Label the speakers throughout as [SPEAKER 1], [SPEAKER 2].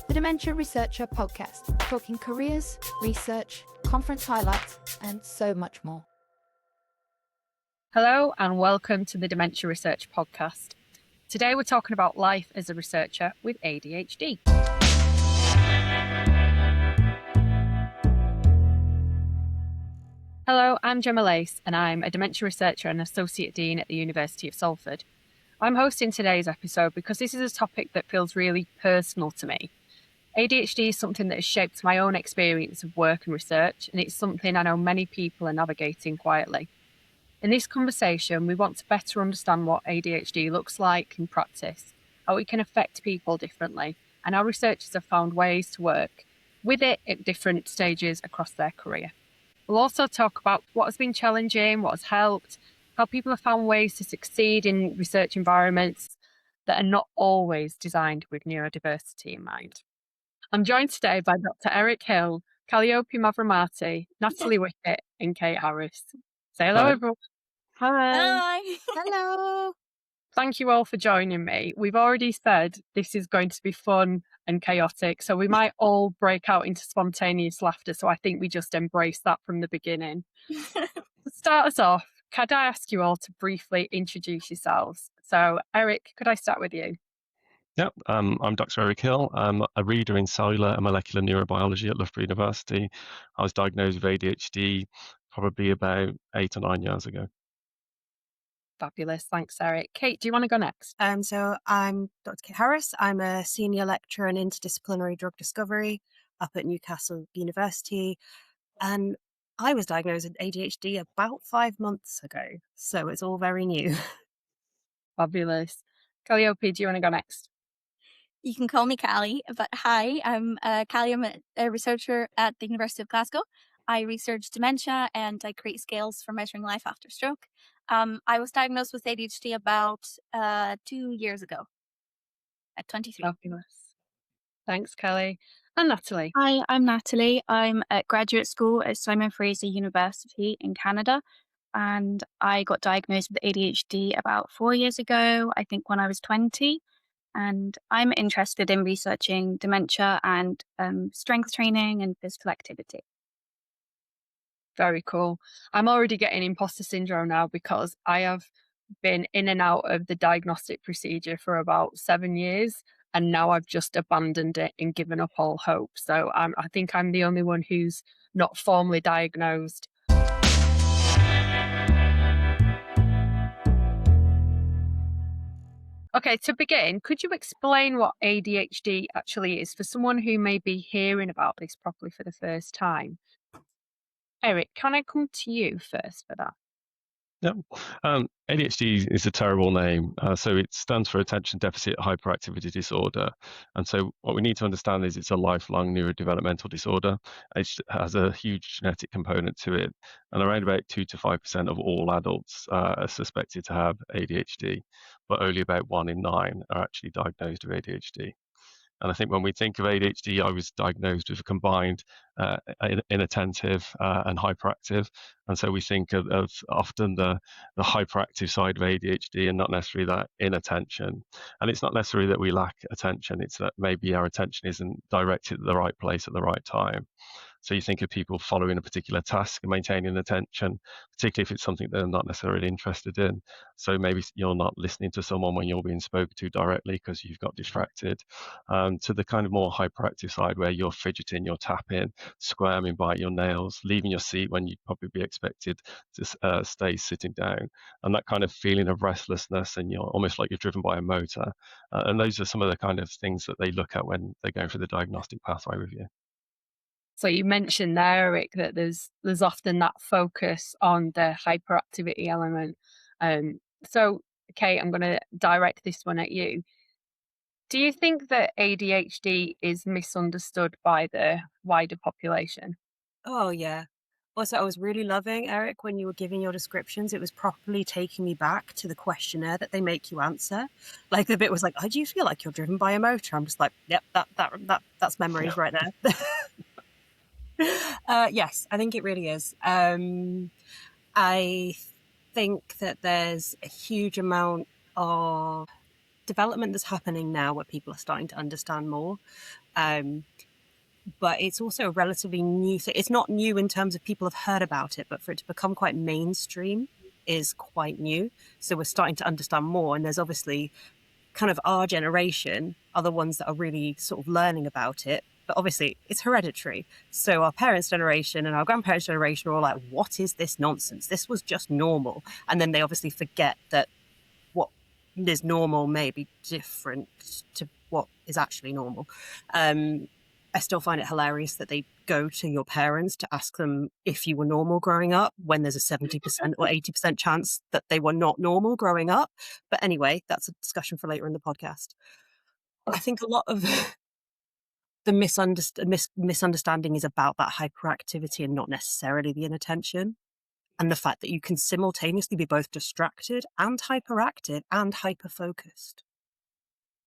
[SPEAKER 1] the Dementia Researcher Podcast, talking careers, research, conference highlights, and so much more.
[SPEAKER 2] Hello and welcome to the Dementia Research Podcast. Today we're talking about life as a researcher with ADHD. Hello, I'm Gemma Lace and I'm a dementia researcher and Associate Dean at the University of Salford. I'm hosting today's episode because this is a topic that feels really personal to me. ADHD is something that has shaped my own experience of work and research, and it's something I know many people are navigating quietly. In this conversation, we want to better understand what ADHD looks like in practice, how it can affect people differently, and how researchers have found ways to work with it at different stages across their career. We'll also talk about what has been challenging, what has helped, how people have found ways to succeed in research environments that are not always designed with neurodiversity in mind. I'm joined today by Dr. Eric Hill, Kalliopi Mavromati, Natalie Wickett, and Kate Harris. Say hello, everyone.
[SPEAKER 3] Hi.
[SPEAKER 1] Hello.
[SPEAKER 2] Thank you all for joining me. We've already said this is going to be fun and chaotic, so we might all break out into spontaneous laughter, so I think we just embrace that from the beginning. To start us off, could I ask you all to briefly introduce yourselves? So, Eric, could I start with you?
[SPEAKER 4] Yep, I'm Dr. Eric Hill. I'm a reader in cellular and molecular neurobiology at Loughborough University. I was diagnosed with ADHD probably about 8 or 9 years ago.
[SPEAKER 2] Fabulous. Thanks, Eric. Kate, do you want to go next?
[SPEAKER 3] So I'm Dr. Kate Harris. I'm a senior lecturer in interdisciplinary drug discovery up at Newcastle University. And I was diagnosed with ADHD about 5 months ago. So it's all very new.
[SPEAKER 2] Fabulous. Kalliopi, do you want to go next?
[SPEAKER 5] You can call me Callie, but hi, I'm Callie. I'm a researcher at the University of Glasgow. I research dementia and I create scales for measuring life after stroke. I was diagnosed with ADHD about 2 years ago at 23.
[SPEAKER 2] Fabulous. Thanks, Kelly. And Natalie.
[SPEAKER 6] Hi, I'm Natalie. I'm at graduate school at Fraser University in Canada. And I got diagnosed with ADHD about 4 years ago, I think when I was 20. And I'm interested in researching dementia and strength training and physical activity.
[SPEAKER 2] Very cool. I'm already getting imposter syndrome now because I have been in and out of the diagnostic procedure for about 7 years. And now I've just abandoned it and given up all hope. So I think I'm the only one who's not formally diagnosed. Okay, to begin, could you explain what ADHD actually is for someone who may be hearing about this properly for the first time? Eric, can I come to you first for that?
[SPEAKER 4] Yep. ADHD is a terrible name. So it stands for Attention Deficit Hyperactivity Disorder. And so what we need to understand is it's a lifelong neurodevelopmental disorder. It has a huge genetic component to it. And around about 2 to 5% of all adults are suspected to have ADHD, but only about 1 in 9 are actually diagnosed with ADHD. And I think when we think of ADHD, I was diagnosed with a combined inattentive and hyperactive. And so we think of often the hyperactive side of ADHD and not necessarily that inattention. And it's not necessarily that we lack attention, it's that maybe our attention isn't directed at the right place at the right time. So you think of people following a particular task and maintaining attention, particularly if it's something they're not necessarily interested in. So maybe you're not listening to someone when you're being spoken to directly because you've got distracted, to the kind of more hyperactive side where you're fidgeting, you're tapping, squirming, biting your nails, leaving your seat when you'd probably be expected to stay sitting down. And that kind of feeling of restlessness, and you're almost like you're driven by a motor. And those are some of the kind of things that they look at when they're going through the diagnostic pathway review.
[SPEAKER 2] So you mentioned there, Eric, that there's often that focus on the hyperactivity element. So, Kate, I'm going to direct this one at you. Do you think that ADHD is misunderstood by the wider population?
[SPEAKER 3] Oh, yeah. Also, I was really loving, Eric, when you were giving your descriptions. It was properly taking me back to the questionnaire that they make you answer. Like the bit was like, "Oh, do you feel like you're driven by a motor?" I'm just like, "Yep, that's memories right there." Yes, I think it really is. I think that there's a huge amount of development that's happening now where people are starting to understand more. But it's also a relatively new thing. It's not new in terms of people have heard about it, but for it to become quite mainstream is quite new. So we're starting to understand more. And there's obviously kind of our generation are the ones that are really sort of learning about it. But obviously it's hereditary. So our parents' generation and our grandparents' generation are all like, what is this nonsense? This was just normal. And then they obviously forget that what is normal may be different to what is actually normal. I still find it hilarious that they go to your parents to ask them if you were normal growing up when there's a 70% or 80% chance that they were not normal growing up. But anyway, that's a discussion for later in the podcast. I think a lot of the misunderstanding is about that hyperactivity and not necessarily the inattention. And the fact that you can simultaneously be both distracted and hyperactive and hyperfocused.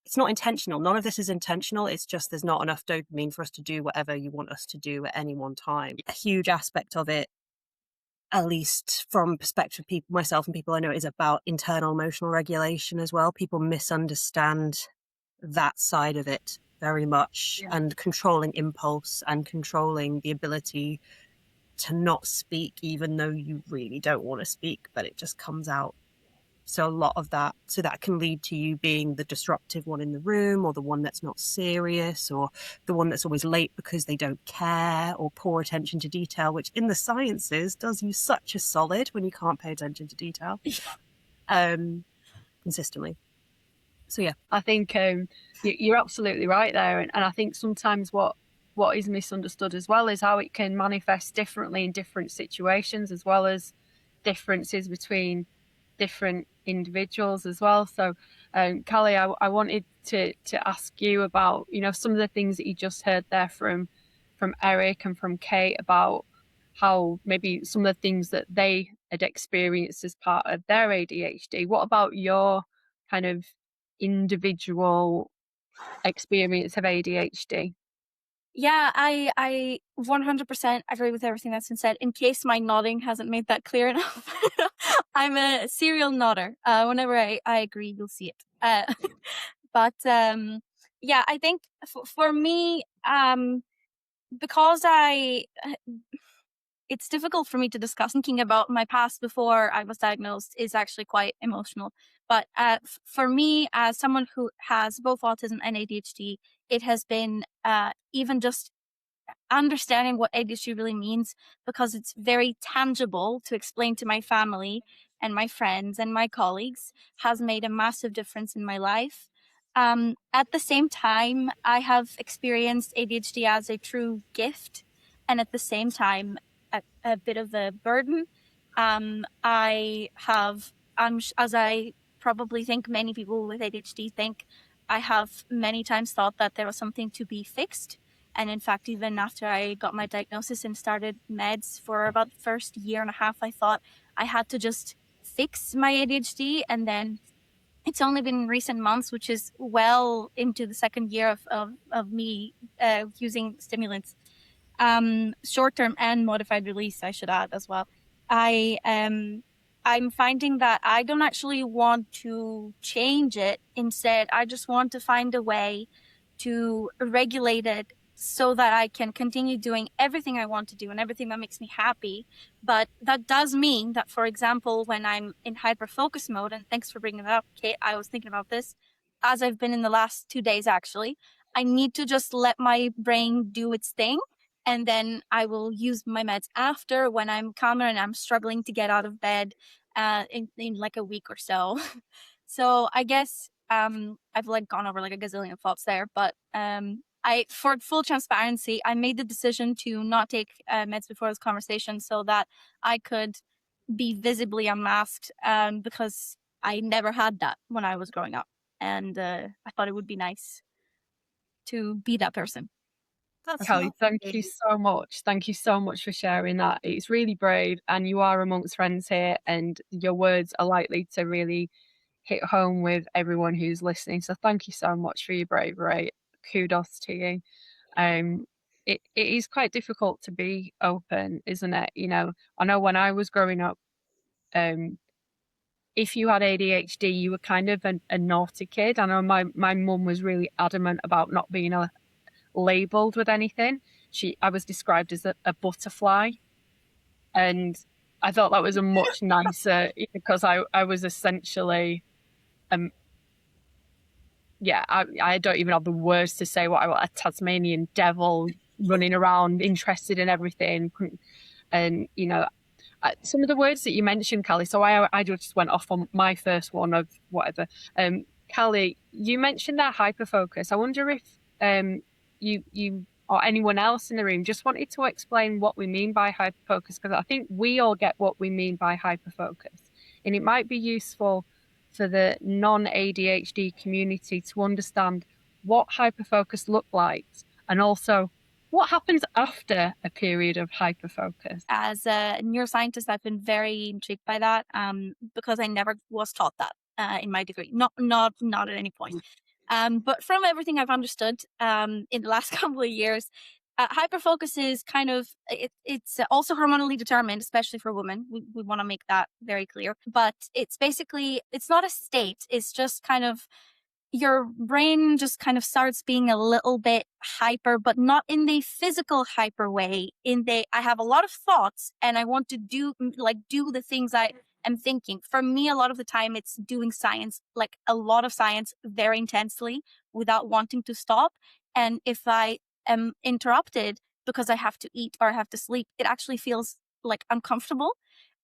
[SPEAKER 3] It's not intentional. None of this is intentional. It's just there's not enough dopamine for us to do whatever you want us to do at any one time. A huge aspect of it, at least from perspective of people, myself and people I know, is about internal emotional regulation as well. People misunderstand that side of it very much, and controlling impulse and controlling the ability to not speak, even though you really don't want to speak, but it just comes out. So a lot of that, so that can lead to you being the disruptive one in the room, or the one that's not serious, or the one that's always late because they don't care, or poor attention to detail, which in the sciences does you such a solid when you can't pay attention to detail consistently. So yeah,
[SPEAKER 2] I think you're absolutely right there, and I think sometimes what is misunderstood as well is how it can manifest differently in different situations, as well as differences between different individuals as well. So Callie, I wanted to ask you about, you know, some of the things that you just heard there from Eric and from Kate about how maybe some of the things that they had experienced as part of their ADHD. What about your kind of individual experience of ADHD?
[SPEAKER 5] Yeah, I 100% agree with everything that's been said. In case my nodding hasn't made that clear enough, I'm a serial nodder. Whenever I agree, you'll see it. But yeah, I think for me, because it's difficult for me to discuss. Thinking about my past before I was diagnosed is actually quite emotional. But for me, as someone who has both autism and ADHD, it has been even just understanding what ADHD really means, because it's very tangible to explain to my family and my friends and my colleagues, has made a massive difference in my life. At the same time, I have experienced ADHD as a true gift, and at the same time, a bit of a burden. I have, as I probably think many people with ADHD think, I have many times thought that there was something to be fixed. And in fact, even after I got my diagnosis and started meds for about the first year and a half, I thought I had to just fix my ADHD. And then it's only been in recent months, which is well into the second year of me using stimulants, short-term and modified release, I should add as well. I'm finding that I don't actually want to change it. Instead, I just want to find a way to regulate it so that I can continue doing everything I want to do and everything that makes me happy. But that does mean that, for example, when I'm in hyperfocus mode, and thanks for bringing it up, Kate, I was thinking about this as I've been in the last 2 days, actually. I need to just let my brain do its thing. And then I will use my meds after, when I'm calmer and I'm struggling to get out of bed in like a week or so. So I guess I've like gone over like a gazillion thoughts there, but for full transparency, I made the decision to not take meds before this conversation so that I could be visibly unmasked, because I never had that when I was growing up, and I thought it would be nice to be that person.
[SPEAKER 2] Callie, thank you so much. Thank you so much for sharing that. It's really brave, and you are amongst friends here, and your words are likely to really hit home with everyone who's listening. So thank you so much for your bravery. Kudos to you. It is quite difficult to be open, isn't it? You know, I know when I was growing up, if you had ADHD, you were kind of a naughty kid. I know my mum was really adamant about not being labelled with anything. I was described as a butterfly, and I thought that was a much nicer, because I was essentially, I don't even have the words to say what I was, a Tasmanian devil running around, interested in everything. And, you know, some of the words that you mentioned, Callie, so I just went off on my first one of whatever. Callie, you mentioned that hyperfocus. I wonder if you or anyone else in the room just wanted to explain what we mean by hyperfocus, because I think we all get what we mean by hyperfocus. And it might be useful for the non-ADHD community to understand what hyperfocus looks like, and also what happens after a period of hyperfocus.
[SPEAKER 5] As a neuroscientist, I've been very intrigued by that because I never was taught that in my degree, not at any point. But from everything I've understood in the last couple of years, hyperfocus is kind of, it's also hormonally determined, especially for women. We want to make that very clear. But it's basically, it's not a state. It's just kind of, your brain just kind of starts being a little bit hyper, but not in the physical hyper way. I have a lot of thoughts and I want to do the things I am thinking. For me, a lot of the time it's doing science, like a lot of science, very intensely without wanting to stop. And if I am interrupted because I have to eat or I have to sleep, it actually feels like uncomfortable.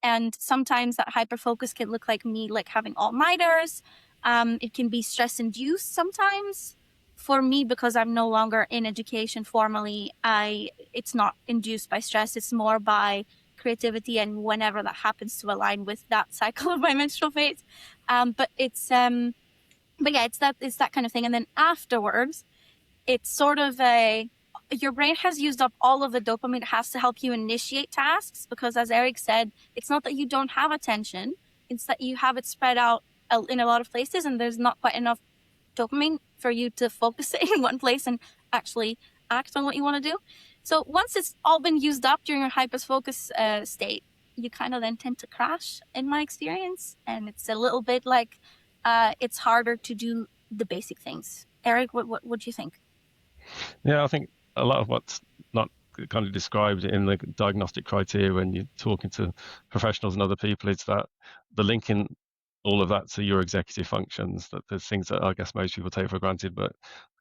[SPEAKER 5] And sometimes that hyperfocus can look like me, like having all-nighters. It can be stress-induced sometimes. For me, because I'm no longer in education formally, it's not induced by stress. It's more by creativity and whenever that happens to align with that cycle of my menstrual phase. But it's that kind of thing. And then afterwards, it's sort of your brain has used up all of the dopamine it has to help you initiate tasks, because as Eric said, it's not that you don't have attention, it's that you have it spread out in a lot of places and there's not quite enough dopamine for you to focus in one place and actually act on what you want to do. So once it's all been used up during your hyperfocus state, you kind of then tend to crash, in my experience. And it's a little bit like it's harder to do the basic things. Eric, what do you think?
[SPEAKER 4] Yeah, I think a lot of what's not kind of described in the diagnostic criteria when you're talking to professionals and other people is that the linking all of that to your executive functions, that there's things that I guess most people take for granted, but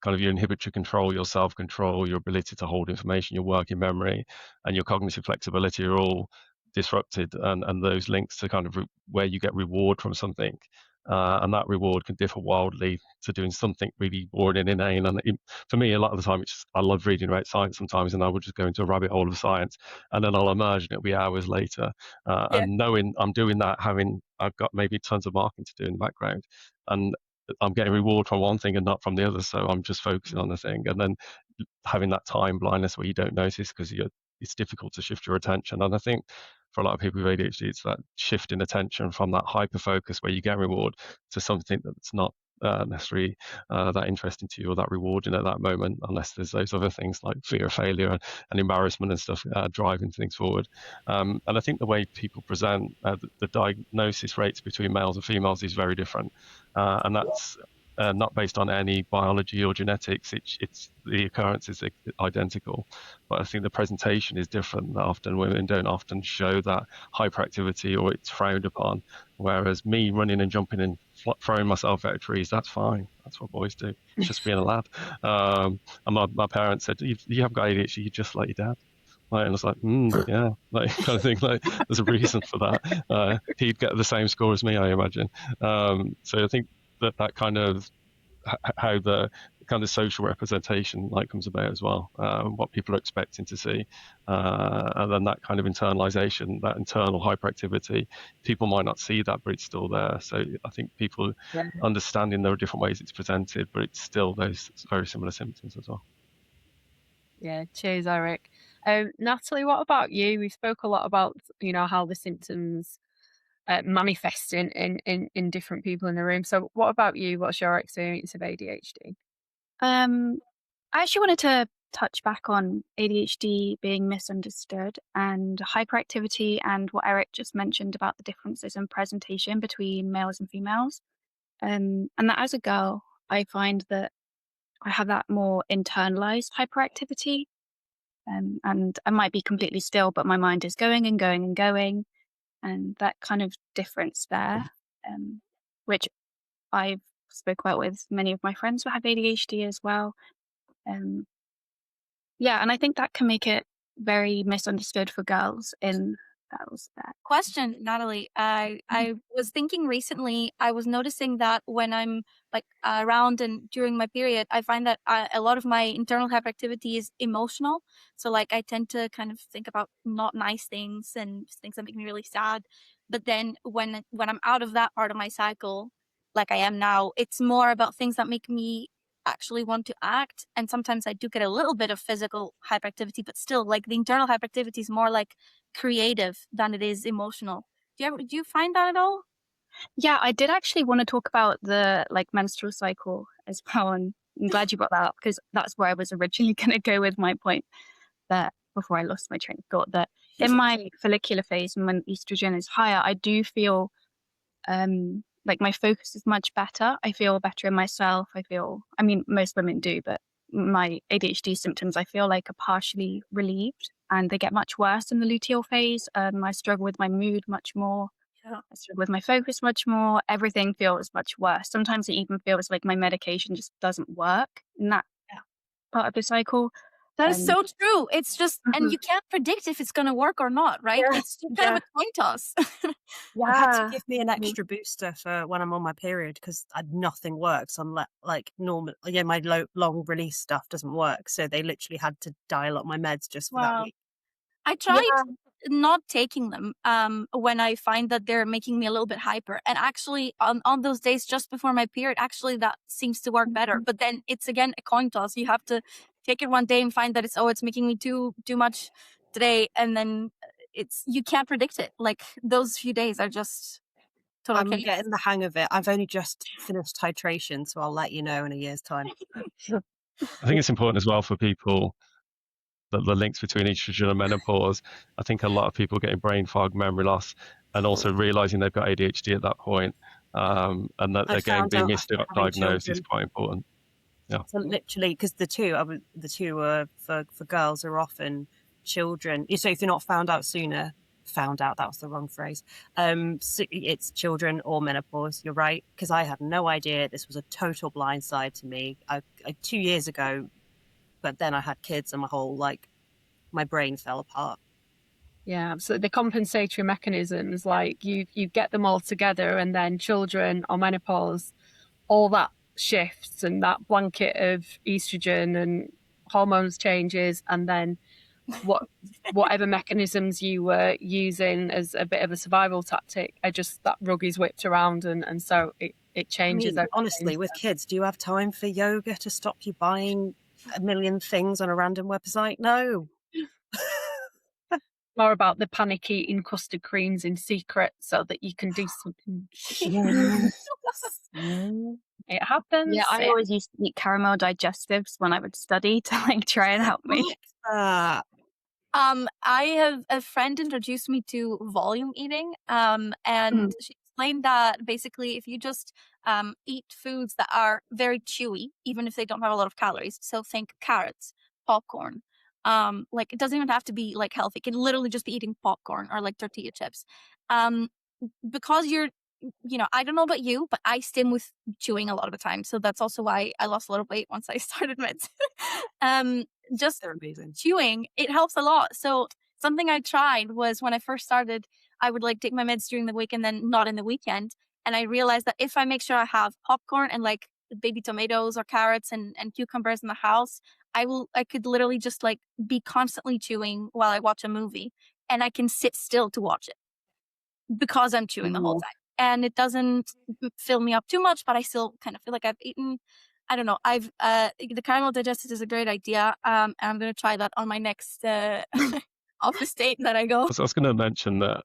[SPEAKER 4] kind of your inhibitory control, your self-control, your ability to hold information, your working memory, and your cognitive flexibility are all disrupted, and those links to kind of where you get reward from something. And that reward can differ wildly to doing something really boring and inane. And for me, a lot of the time, I love reading about science sometimes, and I would just go into a rabbit hole of science, and then I'll emerge, and it'll be hours later. And knowing I'm doing that, I've got maybe tons of marking to do in the background, and I'm getting reward from one thing and not from the other. So I'm just focusing on the thing, and then having that time blindness where you don't notice because it's difficult to shift your attention. And I think for a lot of people with ADHD, it's that shift in attention from that hyper focus where you get reward to something that's not necessarily that interesting to you or that rewarding at that moment, unless there's those other things like fear of failure and embarrassment and stuff driving things forward. And I think the way people present the diagnosis rates between males and females is very different, and that's not based on any biology or genetics. It's the occurrence is identical, but I think the presentation is different. Often women don't often show that hyperactivity, or it's frowned upon. Whereas me running and jumping and throwing myself out of trees, that's fine. That's what boys do. It's just being a lad. And my parents said, "You haven't got ADHD. You're just like your dad." And I was like, yeah, like kind of thing. Like, there's a reason for that. He'd get the same score as me, I imagine. So I think that kind of how the kind of social representation like comes about as well, what people are expecting to see, and then that kind of internalization, that internal hyperactivity, people might not see that, but it's still there. So I think people understanding there are different ways it's presented, but it's still those very similar symptoms as well.
[SPEAKER 2] Yeah, cheers, Eric. Natalie, what about you? We spoke a lot about how the symptoms manifest in different people in the room. So what about you? What's your experience of ADHD?
[SPEAKER 6] I actually wanted to touch back on ADHD being misunderstood and hyperactivity, and what Eric just mentioned about the differences in presentation between males and females. And that as a girl, I find that I have that more internalized hyperactivity. And I might be completely still, but my mind is going and going and going. And that kind of difference there, which I've spoke about with many of my friends who have ADHD as well. Yeah, and I think that can make it very misunderstood for girls in that respect.
[SPEAKER 5] Question, Natalie. I was thinking recently, I was noticing that when I'm like around and during my period, I find that a lot of my internal hyperactivity is emotional. So like I tend to kind of think about not nice things and things that make me really sad. But then when I'm out of that part of my cycle, like I am now, it's more about things that make me actually want to act. And sometimes I do get a little bit of physical hyperactivity, but still like the internal hyperactivity is more like creative than it is emotional. Do you find that at all?
[SPEAKER 6] Yeah, I did actually want to talk about the like menstrual cycle as well, and I'm glad you brought that up because that's where I was originally going to go with my point that before I lost my train of thought, that in my follicular phase and when estrogen is higher, I do feel like my focus is much better. I feel better in myself. I mean, most women do, but my ADHD symptoms, I feel like are partially relieved and they get much worse in the luteal phase. I struggle with my mood much more.
[SPEAKER 5] Yeah.
[SPEAKER 6] I struggle with my focus much more. Everything feels much worse. Sometimes it even feels like my medication just doesn't work in that part of the cycle.
[SPEAKER 5] That's so true. It's just, and you can't predict if it's going to work or not, right?
[SPEAKER 6] Yeah.
[SPEAKER 5] It's just kind of a coin toss.
[SPEAKER 3] I had to give me an extra booster for when I'm on my period because nothing works unless like normal. Yeah, my long release stuff doesn't work, so they literally had to dial up my meds just for that week.
[SPEAKER 5] I tried not taking them when I find that they're making me a little bit hyper. And actually on those days just before my period, actually that seems to work better. But then it's again a coin toss. You have to take it one day and find that it's making me too much today. And then you can't predict it. Like those few days are just total chaos.
[SPEAKER 3] I'm getting the hang of it. I've only just finished titration, so I'll let you know in a year's time.
[SPEAKER 4] I think it's important as well for people that the links between estrogen and menopause. I think a lot of people getting brain fog, memory loss, and also realizing they've got ADHD at that point, and that again being misdiagnosed is quite important. Yeah.
[SPEAKER 3] So literally, because the two are for girls are often children. So if you're not found out sooner, that was the wrong phrase. So it's children or menopause. You're right, because I had no idea. This was a total blindside to me. I 2 years ago. But then I had kids and my brain fell apart.
[SPEAKER 2] Yeah, so the compensatory mechanisms, like you get them all together and then children or menopause, all that shifts and that blanket of estrogen and hormones changes, and then whatever mechanisms you were using as a bit of a survival tactic, that rug is whipped around and so it changes.
[SPEAKER 3] I mean, honestly, with kids, do you have time for yoga to stop you buying a million things on a random website? No.
[SPEAKER 2] More about the panic eating custard creams in secret so that you can do something. It happens.
[SPEAKER 6] Yeah, I always used to eat caramel digestives when I would study to try and help me.
[SPEAKER 5] I have a friend introduced me to volume eating, and she explained that basically if you just eat foods that are very chewy, even if they don't have a lot of calories, so think carrots, popcorn, it doesn't even have to be healthy. It can literally just be eating popcorn or tortilla chips, because I don't know about you, but I stim with chewing a lot of the time, so that's also why I lost a lot of weight once I started meds. Just chewing, it helps a lot. So something I tried was when I first started, I would take my meds during the week and then not in the weekend. And I realized that if I make sure I have popcorn and baby tomatoes or carrots and cucumbers in the house, I could literally just be constantly chewing while I watch a movie, and I can sit still to watch it because I'm chewing the whole time. And it doesn't fill me up too much, but I still kind of feel like I've eaten. I don't know. The caramel digestives is a great idea. And I'm going to try that on my next office date that I go.
[SPEAKER 4] So I was going to mention that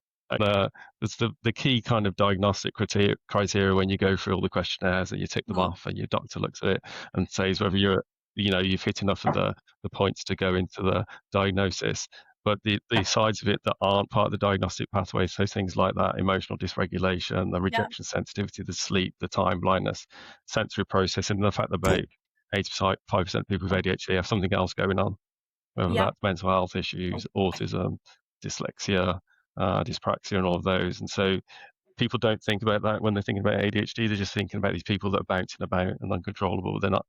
[SPEAKER 4] there's the key kind of diagnostic criteria when you go through all the questionnaires and you tick them off, and your doctor looks at it and says whether you've hit enough of the points to go into the diagnosis. But the sides of it that aren't part of the diagnostic pathway, so things like that emotional dysregulation, the rejection sensitivity, the sleep, the time blindness, sensory processing, and the fact that 85% of people with ADHD have something else going on, whether that's mental health issues, autism, dyslexia, dyspraxia, and all of those. And so people don't think about that when they're thinking about ADHD. They're just thinking about these people that are bouncing about and uncontrollable. They're not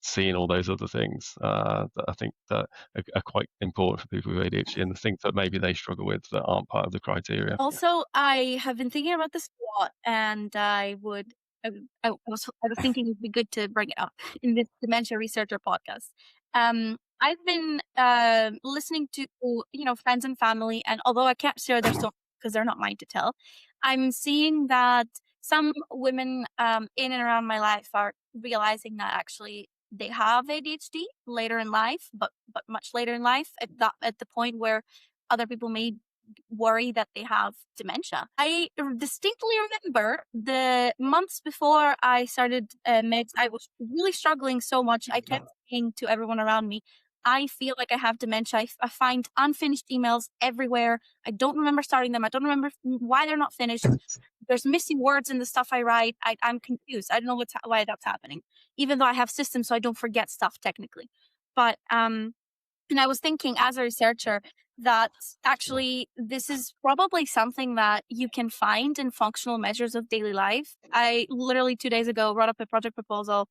[SPEAKER 4] seeing all those other things that I think that are quite important for people with ADHD, and the things that maybe they struggle with that aren't part of the criteria.
[SPEAKER 5] Also, I have been thinking about this a lot, and I was thinking it'd be good to bring it up in this Dementia Researcher podcast. I've been listening to friends and family, and although I can't share their stories because they're not mine to tell, I'm seeing that some women in and around my life are realizing that actually they have ADHD later in life, but much later in life, at the point where other people may worry that they have dementia. I distinctly remember the months before I started meds, I was really struggling so much. I kept saying to everyone around me, I feel like I have dementia. I find unfinished emails everywhere. I don't remember starting them. I don't remember why they're not finished. There's missing words in the stuff I write. I'm confused. I don't know why that's happening, even though I have systems so I don't forget stuff technically. But and I was thinking as a researcher that actually this is probably something that you can find in functional measures of daily life. I literally 2 days ago wrote up a project proposal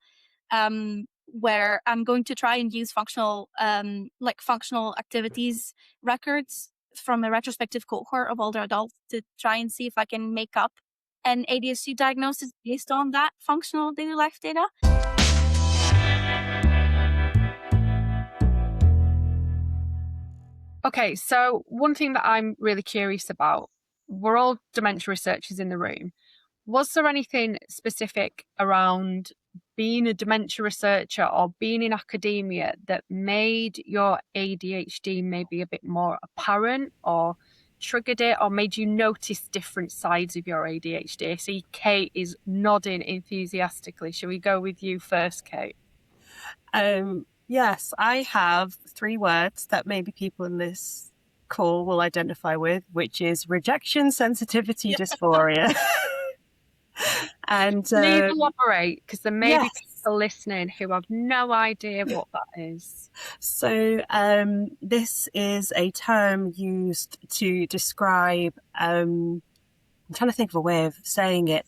[SPEAKER 5] where I'm going to try and use functional activities records from a retrospective cohort of older adults to try and see if I can make up an ADHD diagnosis based on that functional daily life data.
[SPEAKER 2] Okay, so one thing that I'm really curious about, we're all dementia researchers in the room. Was there anything specific around being a dementia researcher or being in academia that made your ADHD maybe a bit more apparent or triggered it or made you notice different sides of your ADHD? I see Kate is nodding enthusiastically. Shall we go with you first, Kate?
[SPEAKER 3] Yes, I have 3 words that maybe people in this call will identify with, which is rejection sensitivity dysphoria. And
[SPEAKER 2] please elaborate, because there may be people listening who have no idea what that is.
[SPEAKER 3] So this is a term used to describe, I'm trying to think of a way of saying it,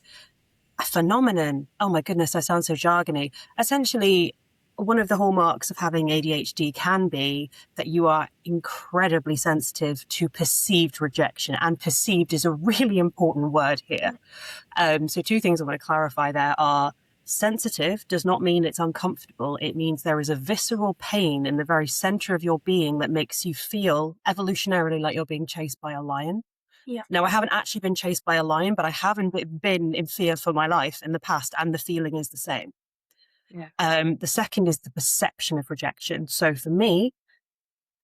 [SPEAKER 3] a phenomenon. Oh my goodness, I sound so jargony. Essentially, one of the hallmarks of having ADHD can be that you are incredibly sensitive to perceived rejection, and perceived is a really important word here. So 2 things I want to clarify there are sensitive does not mean it's uncomfortable. It means there is a visceral pain in the very center of your being that makes you feel evolutionarily like you're being chased by a lion.
[SPEAKER 5] Yeah.
[SPEAKER 3] Now, I haven't actually been chased by a lion, but I haven't been in fear for my life in the past, and the feeling is the same.
[SPEAKER 2] Yeah.
[SPEAKER 3] The second is the perception of rejection. So for me,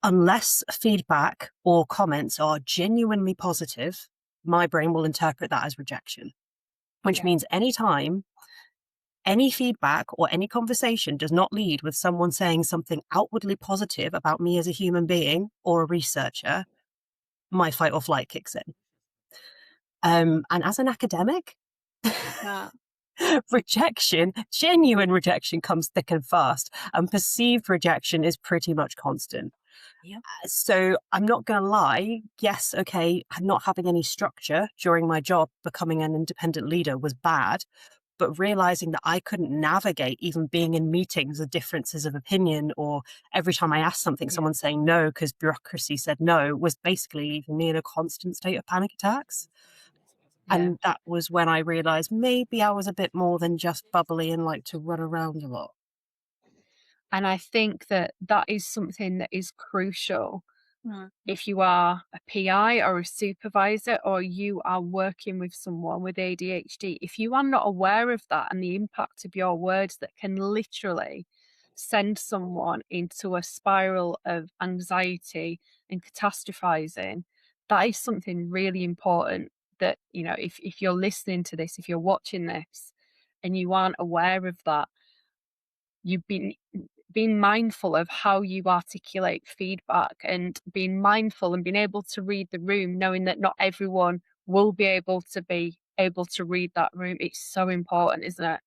[SPEAKER 3] unless feedback or comments are genuinely positive, my brain will interpret that as rejection, which means anytime any feedback or any conversation does not lead with someone saying something outwardly positive about me as a human being or a researcher, my fight or flight kicks in. And as an academic, rejection, genuine rejection, comes thick and fast, and perceived rejection is pretty much constant.
[SPEAKER 5] Yep.
[SPEAKER 3] So I'm not going to lie. Yes, okay, not having any structure during my job, becoming an independent leader was bad, but realizing that I couldn't navigate even being in meetings with differences of opinion, or every time I asked something, someone saying no because bureaucracy said no, was basically leaving me in a constant state of panic attacks. And that was when I realized maybe I was a bit more than just bubbly and like to run around a lot.
[SPEAKER 2] And I think that is something that is crucial if you are a PI or a supervisor, or you are working with someone with ADHD. If you are not aware of that and the impact of your words that can literally send someone into a spiral of anxiety and catastrophizing, that is something really important that, if you're listening to this, if you're watching this and you aren't aware of that, you've been being mindful of how you articulate feedback, and being mindful and being able to read the room, knowing that not everyone will be able to read that room. It's so important, isn't it?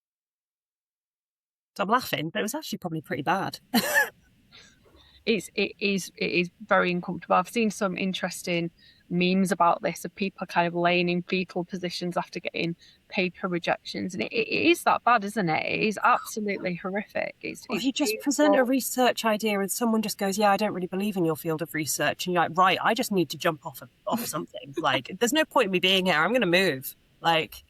[SPEAKER 3] So I'm laughing, but it was actually probably pretty bad.
[SPEAKER 2] It is very uncomfortable. I've seen some interesting memes about this of people kind of laying in fetal positions after getting paper rejections, and it is that bad, isn't it? It is absolutely horrific.
[SPEAKER 3] If you just present a research idea and someone just goes, "Yeah, I don't really believe in your field of research," and you're like, "Right, I just need to jump off something. Like, there's no point in me being here. I'm going to move." Like,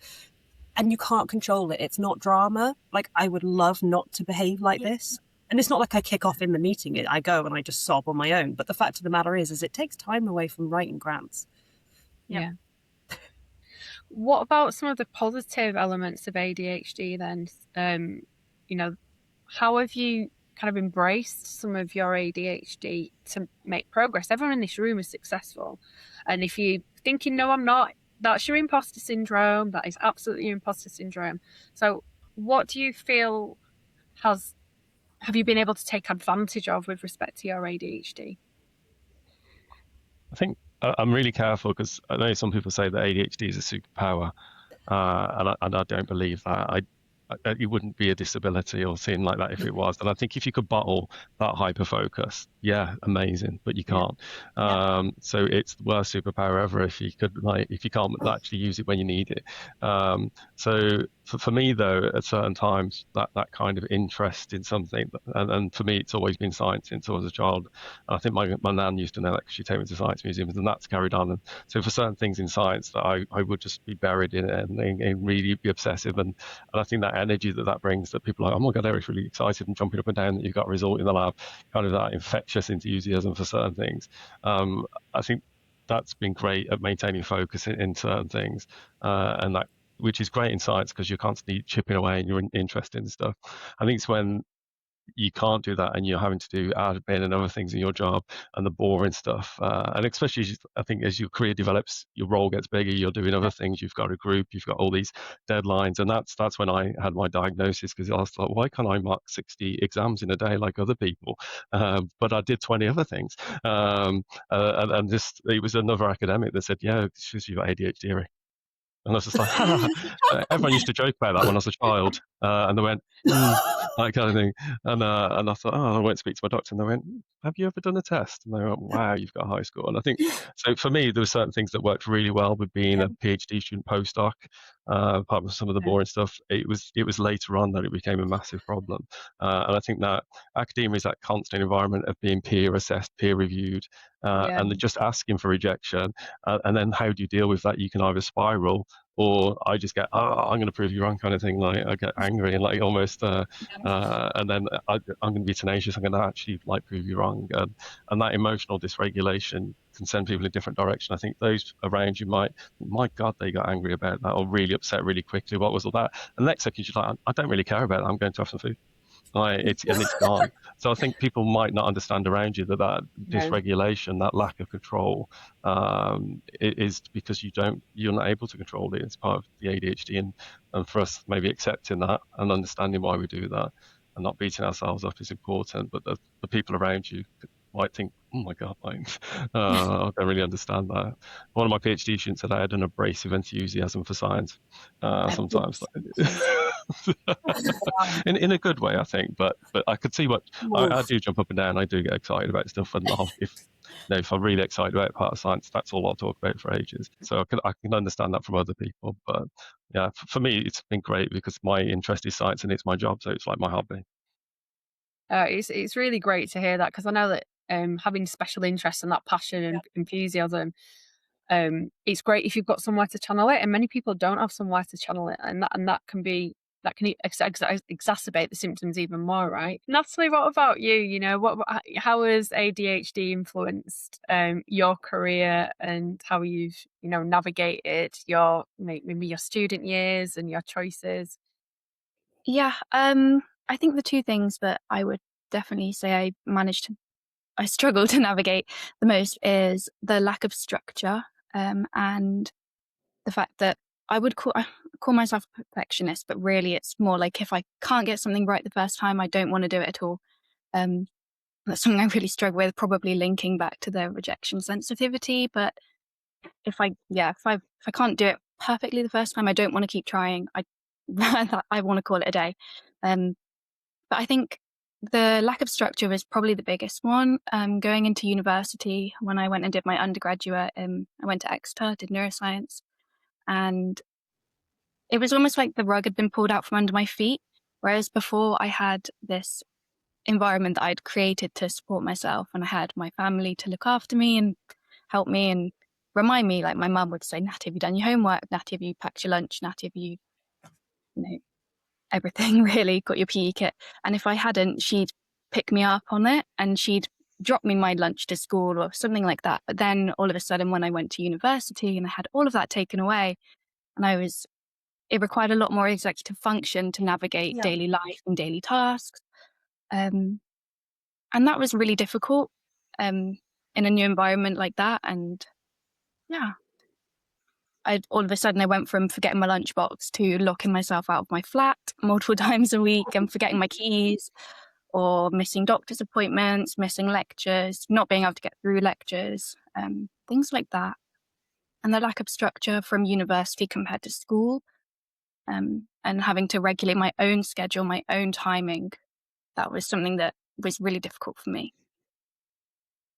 [SPEAKER 3] and you can't control it. It's not drama. Like, I would love not to behave like this. And it's not like I kick off in the meeting. I go and I just sob on my own. But the fact of the matter is it takes time away from writing grants.
[SPEAKER 2] Yeah. What about some of the positive elements of ADHD then? How have you kind of embraced some of your ADHD to make progress? Everyone in this room is successful. And if you're thinking, no, I'm not, that's your imposter syndrome. That is absolutely your imposter syndrome. So what do you feel have you been able to take advantage of with respect to your ADHD?
[SPEAKER 4] I think I'm really careful because I know some people say that ADHD is a superpower, and I don't believe that. It wouldn't be a disability or something like that if it was. And I think if you could bottle that hyperfocus, yeah, amazing, but you can't. So it's the worst superpower ever if you can't actually use it when you need it. So for me though, at certain times that kind of interest in something, and for me it's always been science since I was a child. And I think my nan used to know that because she'd take me to science museums, and that's carried on. And so for certain things in science that I would just be buried in it and really be obsessive. And I think that energy that brings, that people are like, oh my God, Eric's really excited and jumping up and down that you've got a result in the lab, kind of that infectious enthusiasm for certain things. I think that's been great at maintaining focus in certain things, and that, which is great in science because you're constantly chipping away and you're interested in stuff. I think it's when you can't do that and you're having to do admin and other things in your job and the boring stuff, and especially I think as your career develops, your role gets bigger, you're doing other things, you've got a group, you've got all these deadlines, and that's when I had my diagnosis, because I was like, why can't I mark 60 exams in a day like other people, but I did 20 other things, and just it was another academic that said, yeah, it's just you've got ADHD, Eric. And I was just like, everyone used to joke about that when I was a child, and they went, that kind of thing. And I thought, I won't speak to my doctor. And they went, have you ever done a test? And they went, wow, you've got a high score. And I think, so for me, there were certain things that worked really well with being a PhD student postdoc, apart from some of the boring stuff. It was later on that it became a massive problem. And I think that academia is that constant environment of being peer assessed, peer reviewed, and just asking for rejection. And then how do you deal with that? You can either spiral, or I just get, I'm going to prove you wrong kind of thing. Like I get angry and like almost, and then I'm going to be tenacious. I'm going to actually like prove you wrong. And that emotional dysregulation can send people in a different direction. I think those around you my God, they got angry about that or really upset really quickly. What was all that? And next second, you're like, I don't really care about it. I'm going to have some food. It's gone. So I think people might not understand around you that dysregulation, that lack of control, is because you're not able to control it. It's part of the ADHD, and for us, maybe accepting that and understanding why we do that and not beating ourselves up is important. But the people around you might think, oh my God, I don't really understand that. One of my PhD students said I had an abrasive enthusiasm for science. Sometimes. in a good way, I think, but I could see what I do jump up and down. I do get excited about stuff, and if I'm really excited about part of science, that's all I'll talk about for ages. So I can understand that from other people, but yeah, for me, it's been great because my interest is science and it's my job, so it's like my hobby.
[SPEAKER 2] It's really great to hear that, because I know that having special interest and that passion and enthusiasm, it's great if you've got somewhere to channel it, and many people don't have somewhere to channel it, and that can exacerbate the symptoms even more, right? Natalie, what about you? You know, how has ADHD influenced your career and how you've navigated maybe your student years and your choices?
[SPEAKER 6] Yeah, I think the two things that I would definitely say I struggle to navigate the most is the lack of structure, and the fact that I call myself a perfectionist, but really it's more like if I can't get something right the first time, I don't want to do it at all. That's something I really struggle with, probably linking back to the rejection sensitivity. But if I can't do it perfectly the first time, I don't want to keep trying. I want to call it a day. But I think the lack of structure was probably the biggest one. Going into university, when I went and did my undergraduate, I went to Exeter, did neuroscience, and it was almost like the rug had been pulled out from under my feet. Whereas before I had this environment that I'd created to support myself, and I had my family to look after me and help me and remind me, like my mum would say, Natty, have you done your homework? Natty, have you packed your lunch? Natty, have you everything really, got your PE kit? And if I hadn't, she'd pick me up on it and she'd drop me my lunch to school or something like that. But then all of a sudden, when I went to university and I had all of that taken away, and it required a lot more executive function to navigate daily life and daily tasks. And that was really difficult in a new environment like that. And yeah, all of a sudden I went from forgetting my lunchbox to locking myself out of my flat multiple times a week and forgetting my keys, or missing doctor's appointments, missing lectures, not being able to get through lectures, things like that. And the lack of structure from university compared to school, and having to regulate my own schedule, my own timing, that was something that was really difficult for me.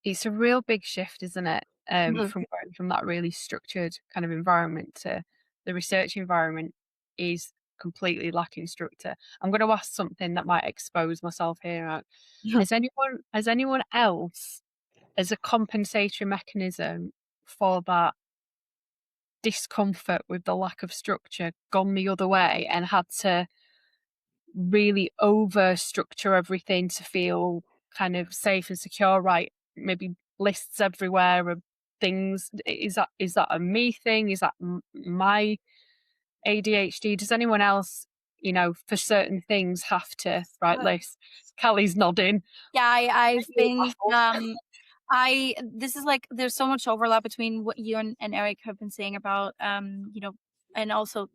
[SPEAKER 2] It's a real big shift, isn't it? From going from that really structured kind of environment to the research environment is completely lacking structure. I'm going to ask something that might expose myself here. Has anyone else, as a compensatory mechanism for that discomfort with the lack of structure, gone the other way and had to really over structure everything to feel kind of safe and secure? Right, maybe lists everywhere of things. Is that a me thing? Is that my ADHD? Does anyone else, for certain things have to write lists? Callie's nodding.
[SPEAKER 5] Yeah, I've been this is like, there's so much overlap between what you and Eric have been saying about and also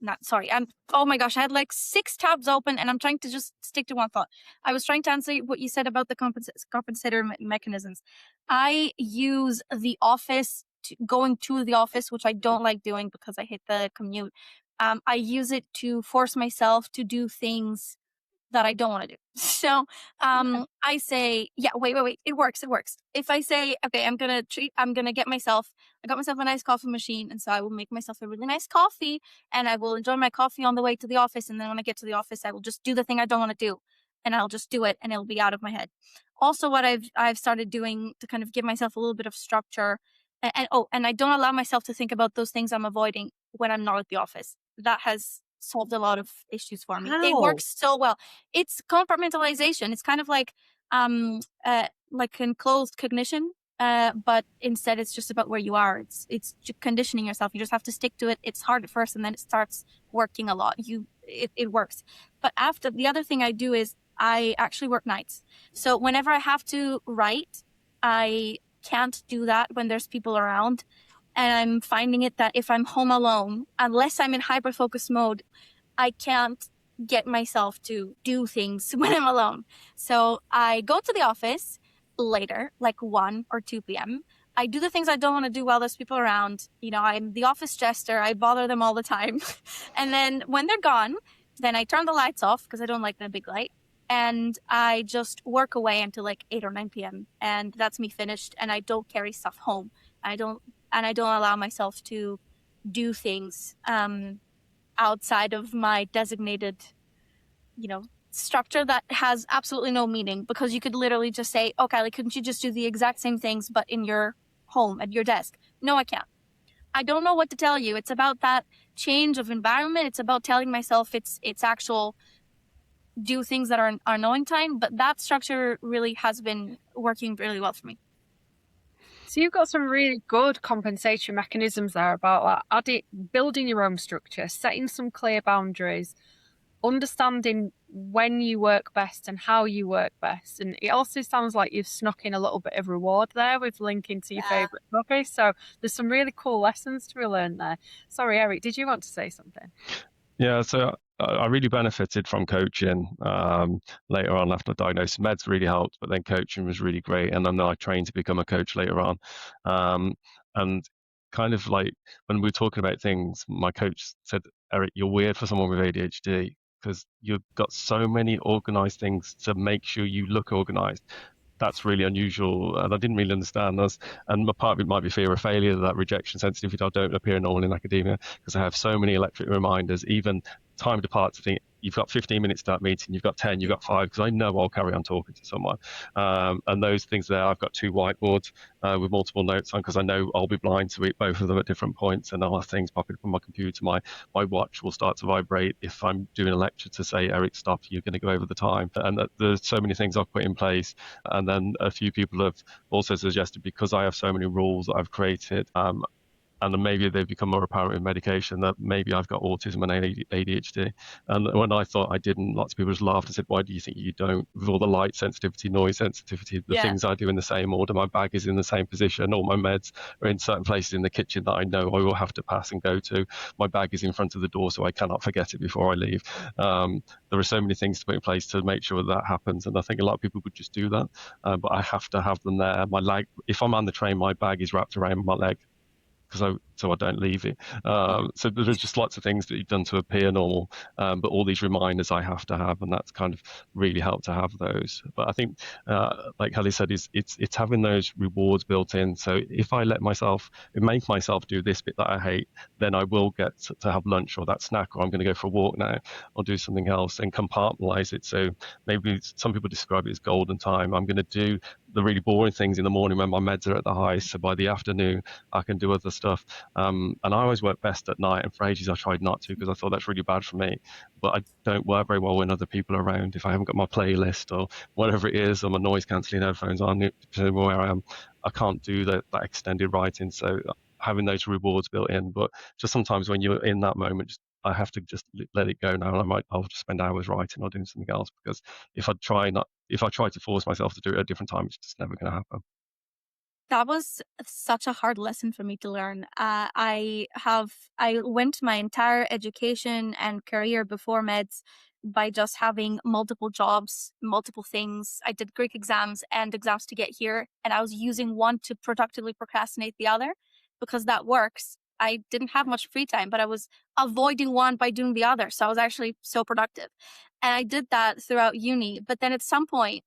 [SPEAKER 5] oh my gosh, I had like 6 tabs open and I'm trying to just stick to one thought. I was trying to answer what you said about the compensator mechanisms. I use the office, going to the office, which I don't like doing because I hate the commute. I use it to force myself to do things that I don't want to do. So I say, wait, it works. If I say, okay, I got myself a nice coffee machine, and so I will make myself a really nice coffee, and I will enjoy my coffee on the way to the office, and then when I get to the office, I will just do the thing I don't want to do, and I'll just do it, and it'll be out of my head. Also, what I've started doing to kind of give myself a little bit of structure, and I don't allow myself to think about those things I'm avoiding when I'm not at the office. That has solved a lot of issues for me.
[SPEAKER 3] How?
[SPEAKER 5] It works so well. It's compartmentalization. It's kind of like enclosed cognition, but instead it's just about where you are. It's conditioning yourself. You just have to stick to it. It's hard at first, and then it starts working a lot. It works. But after, the other thing I do is I actually work nights. So whenever I have to write, I can't do that when there's people around. And I'm finding it that if I'm home alone, unless I'm in hyperfocus mode, I can't get myself to do things when I'm alone. So I go to the office later, like 1 or 2 p.m. I do the things I don't want to do while there's people around. I'm the office jester. I bother them all the time. And then when they're gone, then I turn the lights off because I don't like the big light. And I just work away until like 8 or 9 p.m. And that's me finished. And I don't carry stuff home. I don't allow myself to do things outside of my designated, structure that has absolutely no meaning, because you could literally just say, okay, like, couldn't you just do the exact same things, but in your home, at your desk? No, I can't. I don't know what to tell you. It's about that change of environment. It's about telling myself it's actual do things that are knowing time, but that structure really has been working really well for me.
[SPEAKER 2] So you've got some really good compensation mechanisms there about building your own structure, setting some clear boundaries, understanding when you work best and how you work best. And it also sounds like you've snuck in a little bit of reward there with linking to your favourite coffee. So there's some really cool lessons to be learned there. Sorry, Eric, did you want to say something?
[SPEAKER 4] Yeah, so I really benefited from coaching later on after diagnosis. Meds really helped, but then coaching was really great. And then I trained to become a coach later on. And kind of like when we were talking about things, my coach said, Eric, you're weird for someone with ADHD, because you've got so many organized things to make sure you look organized. That's really unusual, and I didn't really understand this. And a part of it might be fear of failure, that rejection sensitivity. I don't appear normal in academia because I have so many electric reminders, even time apart, to think you've got 15 minutes to that meeting, you've got 10, you've got 5, because I know I'll carry on talking to someone. And those things there, I've got 2 whiteboards with multiple notes on, because I know I'll be blind to it, both of them at different points, and I'll have things popping up on my computer. My watch will start to vibrate if I'm doing a lecture to say, Eric, stop, you're going to go over the time. And there's so many things I've put in place. And then a few people have also suggested, because I have so many rules that I've created, and maybe they've become more apparent with medication, that maybe I've got autism and ADHD. And when I thought I didn't, lots of people just laughed and said, why do you think you don't? With all the light sensitivity, noise sensitivity, the things I do in the same order, my bag is in the same position, all my meds are in certain places in the kitchen that I know I will have to pass and go to. My bag is in front of the door, so I cannot forget it before I leave. There are so many things to put in place to make sure that happens. And I think a lot of people would just do that, but I have to have them there. My leg, if I'm on the train, my bag is wrapped around my leg, so I don't leave it. So there's just lots of things that you've done to appear normal, but all these reminders I have to have, and that's kind of really helped to have those. But I think, like Kelly said, it's having those rewards built in. So if I make myself do this bit that I hate, then I will get to have lunch or that snack, or I'm going to go for a walk now, or do something else, and compartmentalize it. So maybe some people describe it as golden time. I'm going to do the really boring things in the morning when my meds are at the highest, so by the afternoon I can do other stuff. And I always work best at night, and for ages I tried not to, because I thought that's really bad for me. But I don't work very well when other people are around. If I haven't got my playlist or whatever it is, or my noise cancelling headphones on, depending on where I am, I can't do that extended writing. So having those rewards built in. But just sometimes when you're in that moment, I have to just let it go now, and I'll just spend hours writing or doing something else, because if I try to force myself to do it at a different time, it's just never going to happen.
[SPEAKER 5] That was such a hard lesson for me to learn. I went my entire education and career before meds by just having multiple jobs, multiple things. I did Greek exams and exams to get here, and I was using one to productively procrastinate the other, because that works. I didn't have much free time, but I was avoiding one by doing the other. So I was actually so productive. And I did that throughout uni. But then at some point,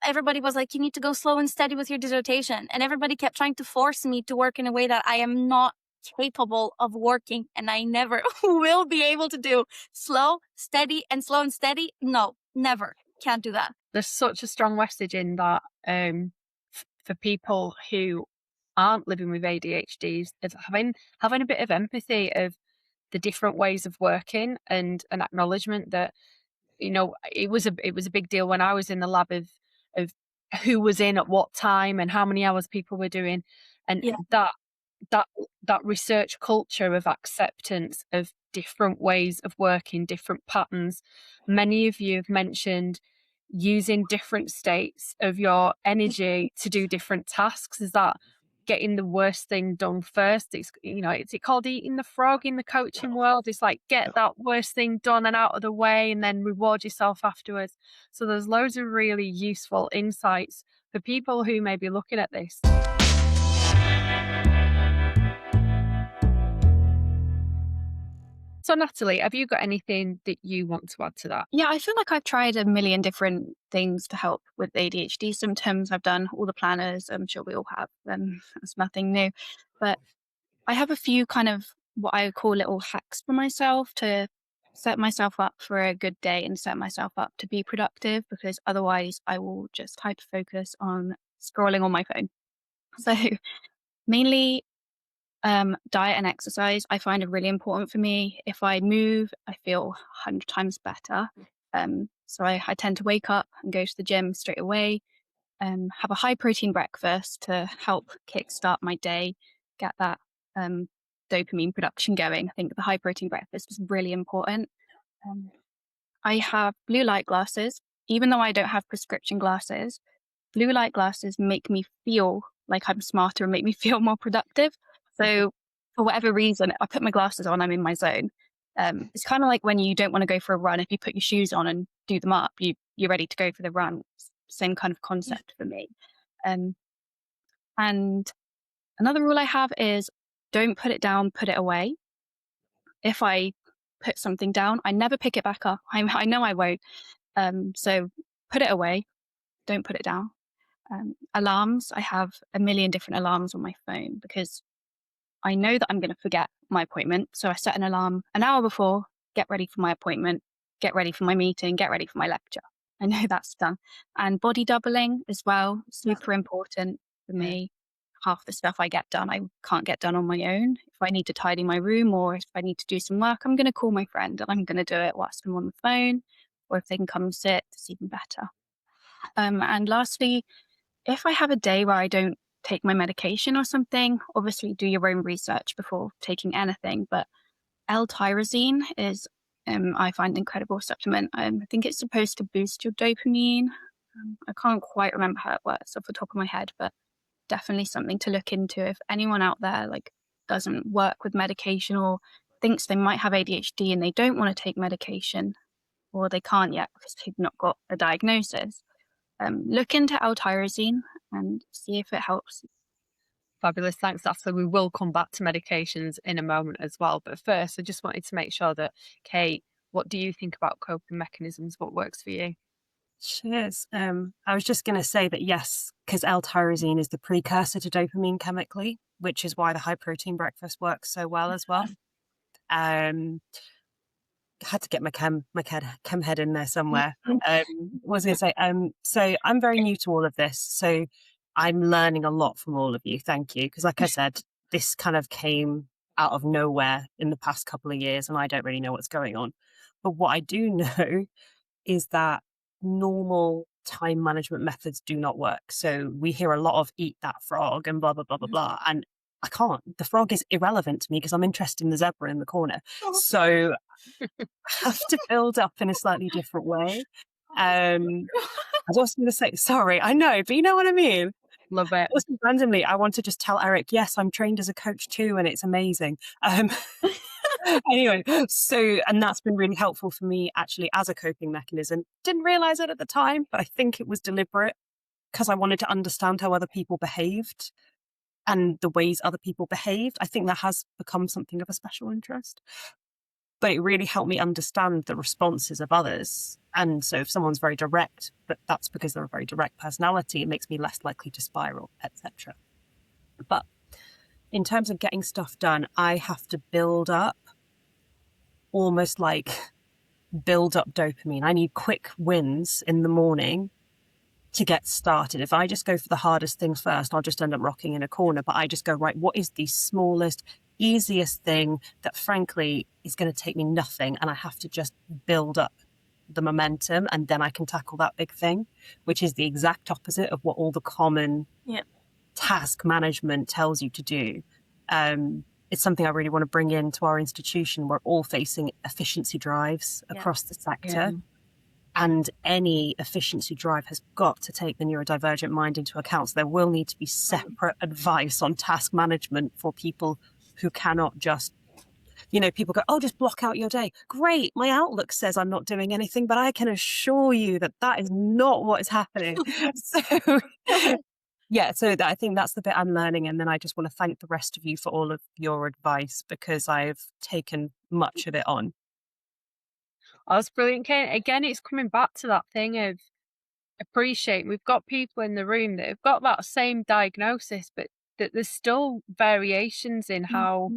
[SPEAKER 5] everybody was like, you need to go slow and steady with your dissertation. And everybody kept trying to force me to work in a way that I am not capable of working. And I never will be able to do slow, steady, and slow and steady. No, never. Can't do that.
[SPEAKER 2] There's such a strong message in that for people who aren't living with ADHDs, of having a bit of empathy of the different ways of working, and an acknowledgement that, you know, it was a big deal when I was in the lab of who was in at what time and how many hours people were doing, and that research culture of acceptance of different ways of working, different patterns. Many of you have mentioned using different states of your energy to do different tasks. Is that getting the worst thing done first? It's called eating the frog in the coaching world. It's like, get that worst thing done and out of the way, and then reward yourself afterwards. So there's loads of really useful insights for people who may be looking at this. So Natalie, have you got anything that you want to add to that?
[SPEAKER 6] Yeah, I feel like I've tried a million different things to help with ADHD symptoms. I've done all the planners. I'm sure we all have them. It's nothing new. But I have a few kind of what I call little hacks for myself to set myself up for a good day and set myself up to be productive, because otherwise I will just hyperfocus on scrolling on my phone. So mainly diet and exercise I find are really important for me. If I move, I feel 100 times better. So I tend to wake up and go to the gym straight away, have a high protein breakfast to help kickstart my day, get that dopamine production going. I think the high protein breakfast is really important. I have blue light glasses. Even though I don't have prescription glasses, blue light glasses make me feel like I'm smarter and make me feel more productive. So for whatever reason, I put my glasses on, I'm in my zone. It's kind of like when you don't want to go for a run. If you put your shoes on and do them up, you're ready to go for the run. Same kind of concept for me. And another rule I have is don't put it down, put it away. If I put something down, I never pick it back up. I know I won't. So put it away. Don't put it down. Alarms. I have a million different alarms on my phone because I know that I'm going to forget my appointment. So I set an alarm an hour before, get ready for my appointment, get ready for my meeting, get ready for my lecture. I know that's done. And body doubling as well, super important for me. Half the stuff I get done, I can't get done on my own. If I need to tidy my room or if I need to do some work, I'm going to call my friend and I'm going to do it whilst I'm on the phone. Or if they can come and sit, it's even better. And lastly, if I have a day where I don't take my medication or something, obviously do your own research before taking anything. But L-tyrosine is, I find, an incredible supplement. I think it's supposed to boost your dopamine. I can't quite remember how it works off the top of my head, but definitely something to look into if anyone out there like doesn't work with medication or thinks they might have ADHD and they don't want to take medication or they can't yet because they've not got a diagnosis. Look into L-tyrosine and see if it helps.
[SPEAKER 2] Fabulous. Thanks, Natalie. We will come back to medications in a moment as well. But first, I just wanted to make sure that, Kate, what do you think about coping mechanisms? What works for you?
[SPEAKER 3] Cheers. I was just going to say that yes, because L-tyrosine is the precursor to dopamine chemically, which is why the high protein breakfast works so well as well. Had to get my chem head in there somewhere. What was I going to say? So I'm very new to all of this, so I'm learning a lot from all of you. Thank you, because like I said, this kind of came out of nowhere in the past couple of years, and I don't really know what's going on. But what I do know is that normal time management methods do not work. So we hear a lot of eat that frog and blah blah blah blah blah, and I can't. The frog is irrelevant to me because I'm interested in the zebra in the corner. So I have to build up in a slightly different way. I was also going to say, sorry, I know, but you know what I mean?
[SPEAKER 2] Love it.
[SPEAKER 3] Also, randomly, I want to just tell Eric, yes, I'm trained as a coach too, and it's amazing. Anyway, and that's been really helpful for me actually as a coping mechanism. Didn't realize it at the time, but I think it was deliberate because I wanted to understand how other people behaved and the ways other people behaved. I think that has become something of a special interest. But it really helped me understand the responses of others. And so if someone's very direct, but that's because they're a very direct personality, it makes me less likely to spiral, etc. But in terms of getting stuff done, I have to build up dopamine. I need quick wins in the morning to get started. If I just go for the hardest things first, I'll just end up rocking in a corner. But I just go, right, what is the smallest, easiest thing that frankly is going to take me nothing? And I have to just build up the momentum and then I can tackle that big thing, which is the exact opposite of what all the common task management tells you to do. It's something I really want to bring into our institution. We're all facing efficiency drives across the sector. And any efficiency drive has got to take the neurodivergent mind into account. So there will need to be separate advice on task management for people who cannot just, people go, oh, just block out your day. Great. My Outlook says I'm not doing anything, but I can assure you that that is not what is happening. So I think that's the bit I'm learning. And then I just want to thank the rest of you for all of your advice because I've taken much of it on.
[SPEAKER 2] Oh, that's brilliant, Kate. Again, it's coming back to that thing of appreciate. We've got people in the room that have got that same diagnosis, but that there's still variations in how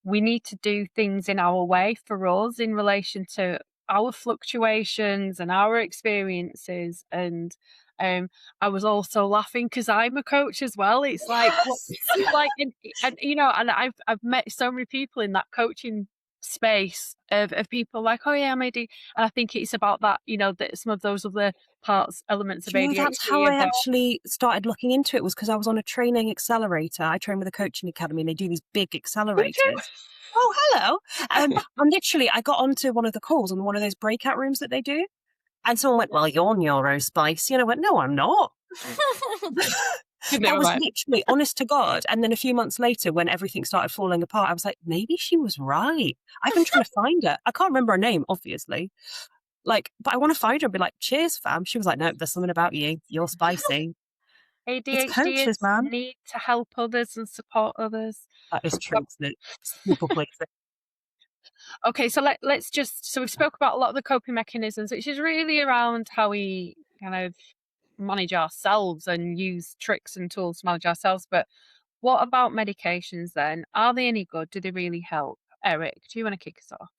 [SPEAKER 2] we need to do things in our way for us in relation to our fluctuations and our experiences. And I was also laughing because I'm a coach as well. It's like, and I've met so many people in that coaching space of people like, oh yeah, I'm AD, and I think it's about that, that some of those other elements of ADHD.
[SPEAKER 3] That's how I actually started looking into it, was because I was on a training accelerator. I train with a coaching academy and they do these big accelerators. Oh, hello. And literally I got onto one of the calls on one of those breakout rooms that they do. And someone went, well, you're neurospicy. And I went, no, I'm not. That was literally honest to God. And then a few months later, when everything started falling apart, I was like, maybe she was right. I've been trying to find her. I can't remember her name, obviously. But I want to find her and be like, cheers, fam. She was like, no, there's something about you. You're spicy.
[SPEAKER 2] ADHD need to help others and support others.
[SPEAKER 3] That is true, isn't it? People pleasing.
[SPEAKER 2] Okay, so so we've spoke about a lot of the coping mechanisms, which is really around how we kind of manage ourselves and use tricks and tools to manage ourselves. But what about medications then? Are they any good? Do they really help? Eric, do you want to kick us off?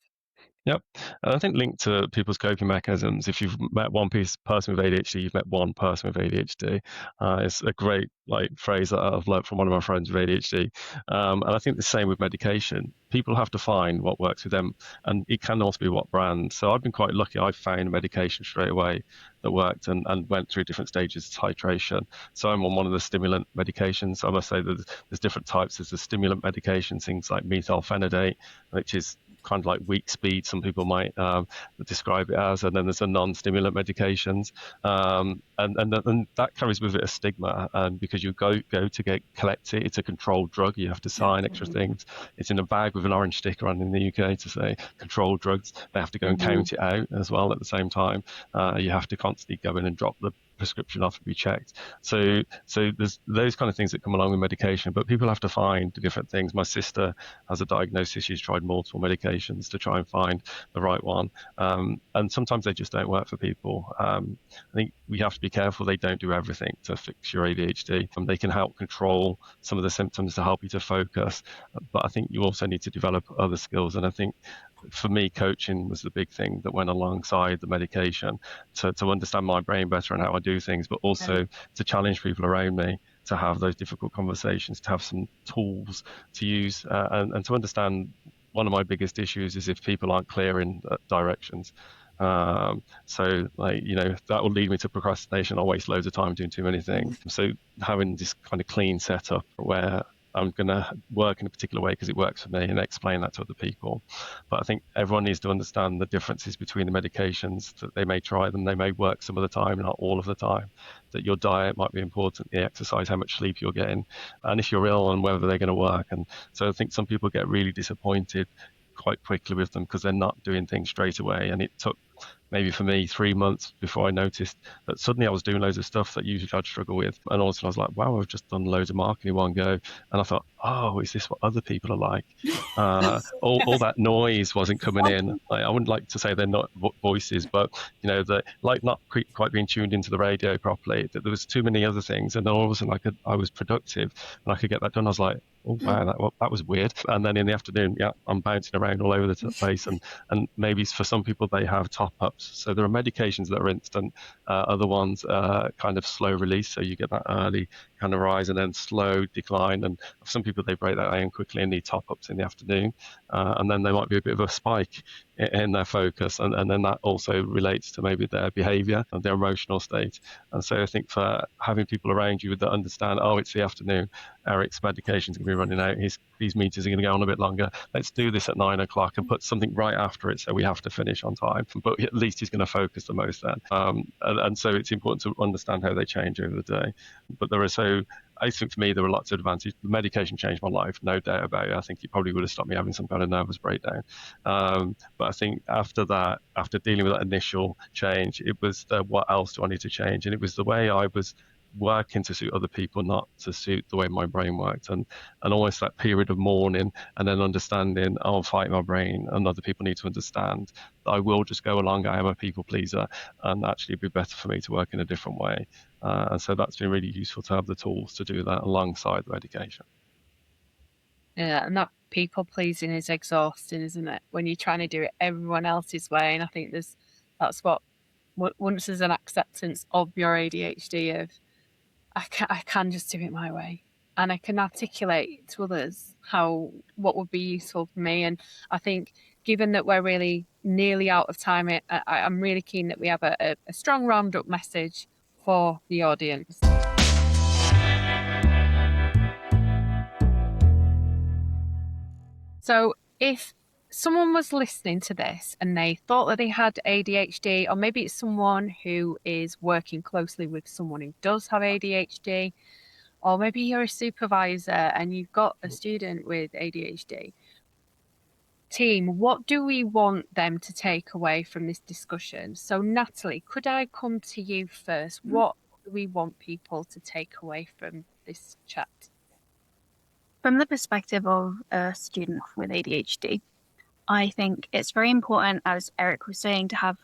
[SPEAKER 4] Yep. And I think linked to people's coping mechanisms, if you've met one person with ADHD, you've met one person with ADHD. It's a great phrase that I've learned from one of my friends with ADHD. And I think the same with medication. People have to find what works with them, and it can also be what brand. So I've been quite lucky. I found a medication straight away that worked and went through different stages of titration. So I'm on one of the stimulant medications. I must say that there's different types. There's the stimulant medications, things like methylphenidate, which is kind of like weak speed, some people might describe it as, and then there's the non-stimulant medications, and that carries with it a stigma, because you go to collect it. It's a controlled drug. You have to sign extra things. It's in a bag with an orange sticker on in the UK to say controlled drugs. They have to go and count it out as well at the same time. You have to constantly go in and drop the prescription off to be checked. So there's those kind of things that come along with medication, but people have to find different things. My sister has a diagnosis. She's tried multiple medications to try and find the right one, and sometimes they just don't work for people. I think we have to be careful they don't do everything to fix your ADHD. They can help control some of the symptoms to help you to focus, but I think you also need to develop other skills. And I think for me, coaching was the big thing that went alongside the medication to understand my brain better and how I do things, but also to challenge people around me to have those difficult conversations, to have some tools to use, and to understand one of my biggest issues is if people aren't clear in directions. So that will lead me to procrastination. I'll waste loads of time doing too many things. So having this kind of clean setup where I'm going to work in a particular way because it works for me, and explain that to other people. But I think everyone needs to understand the differences between the medications, that they may try them, they may work some of the time, not all of the time, that your diet might be important, the exercise, how much sleep you're getting, and if you're ill, and whether they're going to work. And so I think some people get really disappointed quite quickly with them because they're not doing things straight away. And it took maybe for me 3 months before I noticed that suddenly I was doing loads of stuff that usually I'd struggle with. And all of a sudden I was like, wow, I've just done loads of marketing in one go. And I thought, oh, is this what other people are like? All that noise wasn't coming in. I wouldn't like to say they're not voices, but the not quite being tuned into the radio properly. That there was too many other things, and then all of a sudden I was productive and I could get that done. I was like, oh wow, that was weird. And then in the afternoon, I'm bouncing around all over the place, and maybe for some people they have top-ups. So there are medications that are instant, other ones kind of slow release, so you get that early kind of rise and then slow decline. And for some people they break that down quickly and need top-ups in the afternoon, and then there might be a bit of a spike in their focus, and then that also relates to maybe their behavior and their emotional state. And so I think for having people around you that understand, oh, it's the afternoon, Eric's medication's going to be running out, these meetings are going to go on a bit longer, let's do this at 9 o'clock and put something right after it so we have to finish on time, but at least he's going to focus the most then. And so it's important to understand how they change over the day. But I think for me, there were lots of advantages. The medication changed my life, no doubt about it. I think it probably would have stopped me having some kind of nervous breakdown. But I think after that, after dealing with that initial change, it was what else do I need to change? And it was the way I was working to suit other people, not to suit the way my brain worked. And almost that period of mourning and then understanding, I'm fighting my brain, and other people need to understand that I will just go along. I am a people pleaser, and actually it'd be better for me to work in a different way. And so that's been really useful to have the tools to do that alongside the medication.
[SPEAKER 2] Yeah, and that people pleasing is exhausting, isn't it? When you're trying to do it everyone else's way. And I think that's what once there's an acceptance of your ADHD, of I can just do it my way, and I can articulate to others what would be useful for me. And I think, given that we're really nearly out of time, I'm really keen that we have a strong roundup message for the audience. So if someone was listening to this and they thought that they had ADHD, or maybe it's someone who is working closely with someone who does have ADHD, or maybe you're a supervisor and you've got a student with ADHD, team, what do we want them to take away from this discussion? So Natalie, could I come to you first? What do we want people to take away from this chat?
[SPEAKER 6] From the perspective of a student with ADHD, I think it's very important, as Eric was saying, to have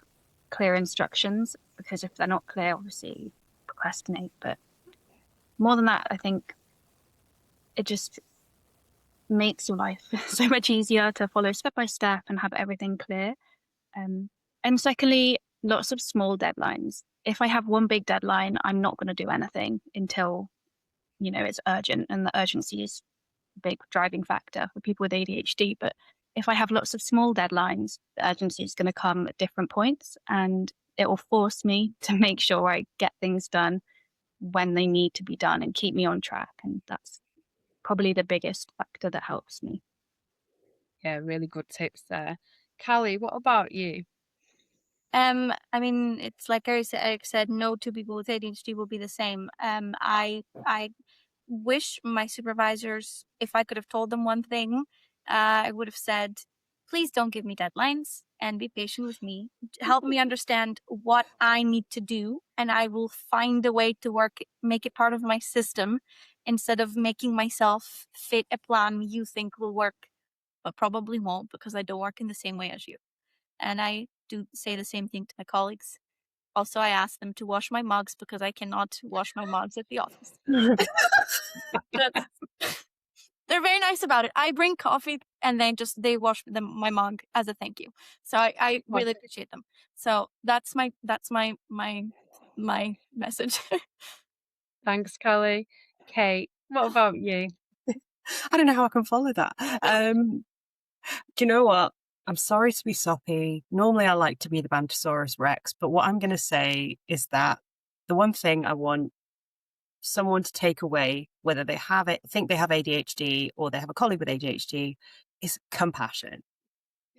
[SPEAKER 6] clear instructions, because if they're not clear, obviously you procrastinate. But more than that, I think it just makes your life so much easier to follow step by step and have everything clear. And secondly, lots of small deadlines. If I have one big deadline, I'm not going to do anything until, it's urgent, and the urgency is a big driving factor for people with ADHD. But if I have lots of small deadlines, the urgency is going to come at different points, and it will force me to make sure I get things done when they need to be done and keep me on track. And that's probably the biggest factor that helps me.
[SPEAKER 2] Yeah, really good tips there. Callie, what about you?
[SPEAKER 5] I mean, it's like Eric said, no two people with ADHD will be the same. I wish my supervisors, if I could have told them one thing, I would have said, please don't give me deadlines and be patient with me. Help me understand what I need to do, and I will find a way to make it part of my system, instead of making myself fit a plan you think will work, but probably won't, because I don't work in the same way as you. And I do say the same thing to my colleagues. Also, I ask them to wash my mugs because I cannot wash my mugs at the office. They're very nice about it. I bring coffee and then they wash my mug as a thank you. So I really appreciate them. So that's my message.
[SPEAKER 2] Thanks, Callie. Kate, what about you?
[SPEAKER 3] I don't know how I can follow that. Do you know what? I'm sorry to be soppy. Normally I like to be the Bantosaurus Rex, but what I'm going to say is that the one thing I want someone to take away, whether they think they have ADHD or they have a colleague with ADHD, is compassion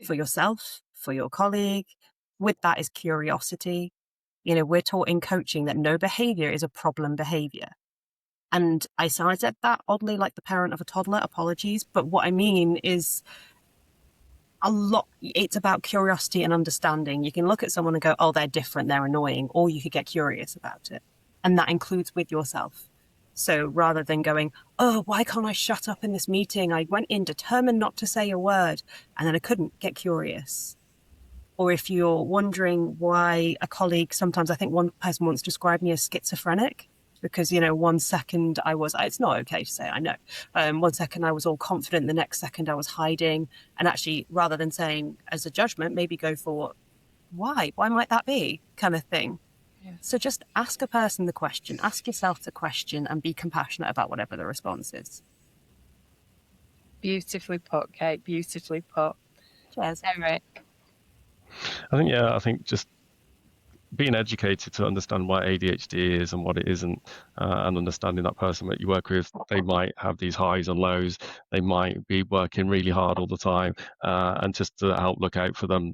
[SPEAKER 3] for yourself, for your colleague. With that is curiosity. We're taught in coaching that no behavior is a problem behavior. And I said that oddly like the parent of a toddler, apologies. But what I mean is it's about curiosity and understanding. You can look at someone and go, oh, they're different, they're annoying, or you could get curious about it. And that includes with yourself. So rather than going, oh, why can't I shut up in this meeting? I went in determined not to say a word, and then I couldn't, get curious. Or if you're wondering why a colleague, sometimes I think one person once described me as schizophrenic, because, 1 second it's not okay to say, I know. 1 second I was all confident, the next second I was hiding. And actually, rather than saying as a judgment, maybe go for why might that be, kind of thing. Yeah. So just ask a person the question, ask yourself the question, and be compassionate about whatever the response is.
[SPEAKER 2] Beautifully put, Kate, beautifully put.
[SPEAKER 3] Cheers.
[SPEAKER 2] Eric.
[SPEAKER 4] I think just being educated to understand what ADHD is and what it isn't, and understanding that person that you work with, they might have these highs and lows. They might be working really hard all the time, and just to help look out for them,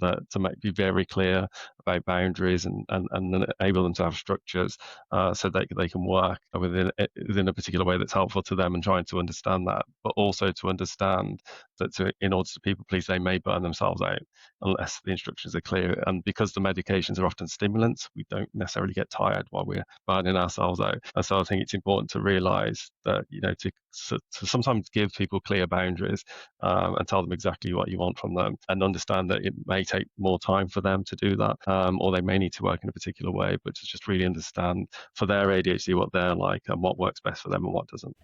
[SPEAKER 4] be very clear about boundaries and enable them to have structures, so that they can work within a particular way that's helpful to them, and trying to understand that, but also to understand that in order to people please, they may burn themselves out unless the instructions are clear. And because the medications are often stimulants, we don't necessarily get tired while we're burning ourselves out. And so I think it's important to realise that, to sometimes give people clear boundaries, and tell them exactly what you want from them, and understand that it may take more time for them to do that, or they may need to work in a particular way, but to just really understand for their ADHD what they're like and what works best for them and what doesn't.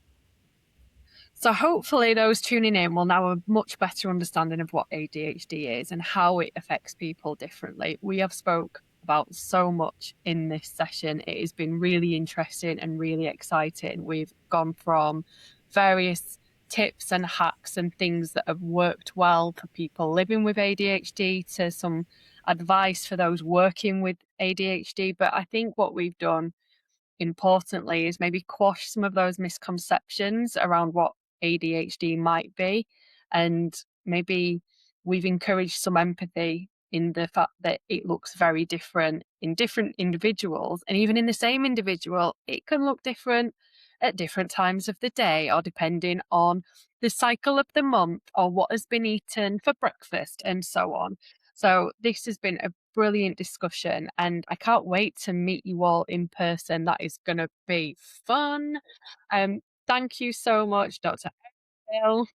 [SPEAKER 2] So hopefully those tuning in will now have a much better understanding of what ADHD is and how it affects people differently. We have spoke about so much in this session. It has been really interesting and really exciting. We've gone from various tips and hacks and things that have worked well for people living with ADHD to some advice for those working with ADHD. But I think what we've done importantly is maybe quash some of those misconceptions around what ADHD might be, and maybe we've encouraged some empathy in the fact that it looks very different in different individuals, and even in the same individual it can look different at different times of the day, or depending on the cycle of the month or what has been eaten for breakfast and so on. So this has been a brilliant discussion, and I can't wait to meet you all in person. That is going to be fun. Thank you so much, Dr. Bill.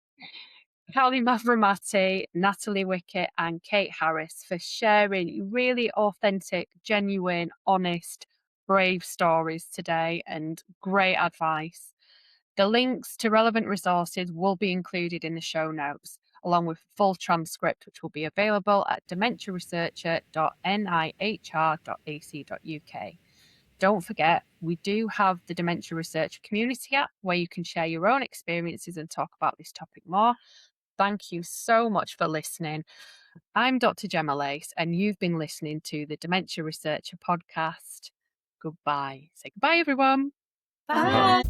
[SPEAKER 2] Kalliopi Mavromati, Natalie Wickett and Kate Harris for sharing really authentic, genuine, honest, brave stories today and great advice. The links to relevant resources will be included in the show notes, along with a full transcript, which will be available at dementiaresearcher.nihr.ac.uk. Don't forget, we do have the Dementia Research Community app where you can share your own experiences and talk about this topic more. Thank you so much for listening. I'm Dr. Gemma Lace, and you've been listening to the Dementia Researcher Podcast. Goodbye. Say goodbye, everyone.
[SPEAKER 3] Bye.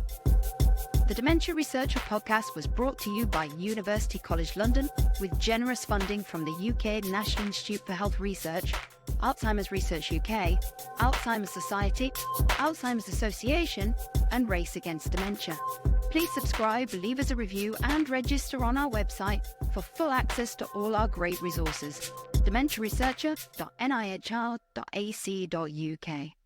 [SPEAKER 1] The Dementia Researcher Podcast was brought to you by University College London with generous funding from the UK National Institute for Health Research, Alzheimer's Research UK, Alzheimer's Society, Alzheimer's Association, and Race Against Dementia. Please subscribe, leave us a review, and register on our website for full access to all our great resources. dementiaresearcher.nihr.ac.uk